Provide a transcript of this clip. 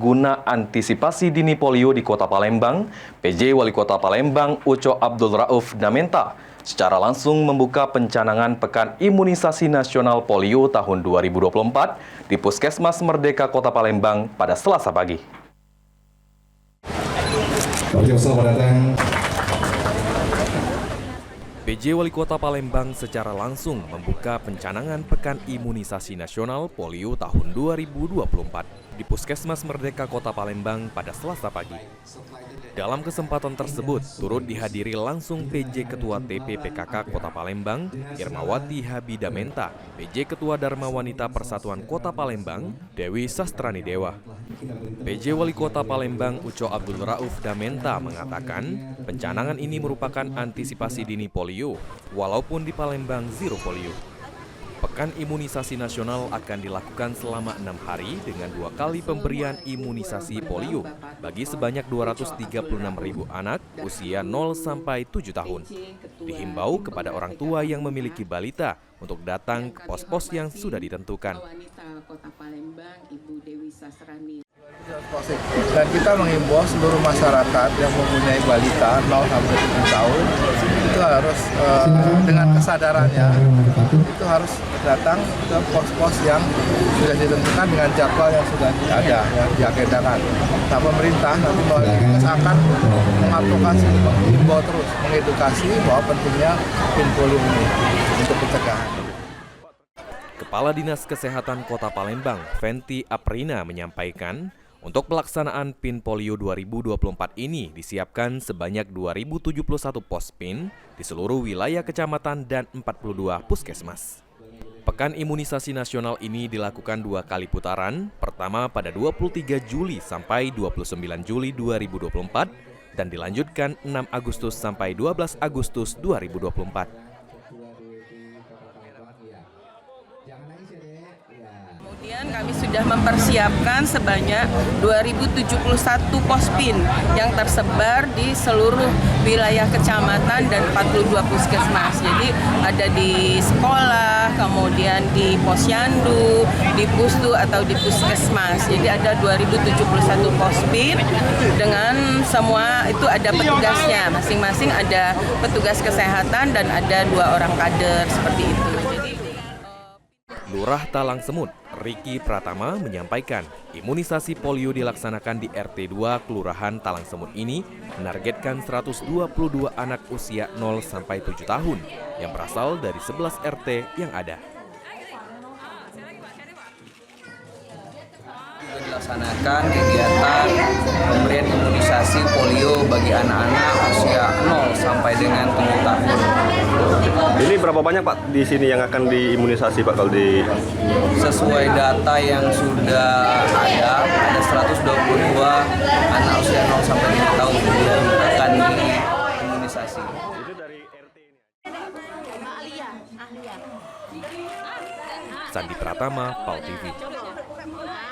guna antisipasi dini polio di Kota Palembang, PJ Wali Kota Palembang Uco Abdul Rauf Damenta secara langsung membuka pencanangan Pekan Imunisasi Nasional Polio tahun 2024 di Puskesmas Merdeka Kota Palembang pada Selasa pagi. PJ Wali Kota Palembang secara langsung membuka pencanangan Pekan Imunisasi Nasional Polio tahun 2024 di Puskesmas Merdeka Kota Palembang pada Selasa pagi. Dalam kesempatan tersebut, turut dihadiri langsung PJ Ketua TP-PKK Kota Palembang, Irmawati Habidamenta, PJ Ketua Dharma Wanita Persatuan Kota Palembang, Dewi Sastrani Dewa. PJ Wali Kota Palembang Uco Abdul Rauf Damenta mengatakan, pencanangan ini merupakan antisipasi dini polio, walaupun di Palembang zero polio. Pekan Imunisasi Nasional akan dilakukan selama 6 hari dengan 2 kali pemberian imunisasi polio bagi sebanyak 236.000 anak usia 0 sampai 7 tahun. Dihimbau kepada orang tua yang memiliki balita untuk datang ke pos-pos yang sudah ditentukan. Dan kita mengimbau seluruh masyarakat yang mempunyai balita 0 sampai 7 tahun itu harus dengan kesadarannya itu harus datang ke pos-pos yang sudah ditentukan dengan jadwal yang sudah ada, yang diagendakan. Nah, pemerintah nanti melalui dinas akan mengadvokasi, mengimbau terus, mengedukasi bahwa pentingnya PIN polio ini untuk pencegahan. Kepala Dinas Kesehatan Kota Palembang, Fenty Aprina menyampaikan, untuk pelaksanaan PIN Polio 2024 ini disiapkan sebanyak 2.071 pos PIN di seluruh wilayah kecamatan dan 42 puskesmas. Pekan Imunisasi Nasional ini dilakukan 2 kali putaran, pertama pada 23 Juli sampai 29 Juli 2024 dan dilanjutkan 6 Agustus sampai 12 Agustus 2024. Kemudian kami sudah mempersiapkan sebanyak 2.071 pos PIN yang tersebar di seluruh wilayah kecamatan dan 42 puskesmas. Jadi ada di sekolah, kemudian di posyandu, di pusdu atau di puskesmas. Jadi ada 2.071 pos PIN dengan semua itu ada petugasnya. Masing-masing ada petugas kesehatan dan ada 2 orang kader seperti itu. Lurah Talang Semut, Riki Pratama menyampaikan, imunisasi polio dilaksanakan di RT 2 Kelurahan Talang Semut ini menargetkan 122 anak usia 0 sampai 7 tahun yang berasal dari 11 RT yang ada. Dilaksanakan kegiatan pemberian imunisasi polio bagi anak-anak usia 0 sampai dengan 7 tahun. Ini berapa banyak Pak di sini yang akan diimunisasi Pak kalau di? Sesuai data yang sudah ada 122 anak usia 0 sampai 7 tahun yang akan diimunisasi. Itu dari RT ini. Sandi Pratama, PAL TV.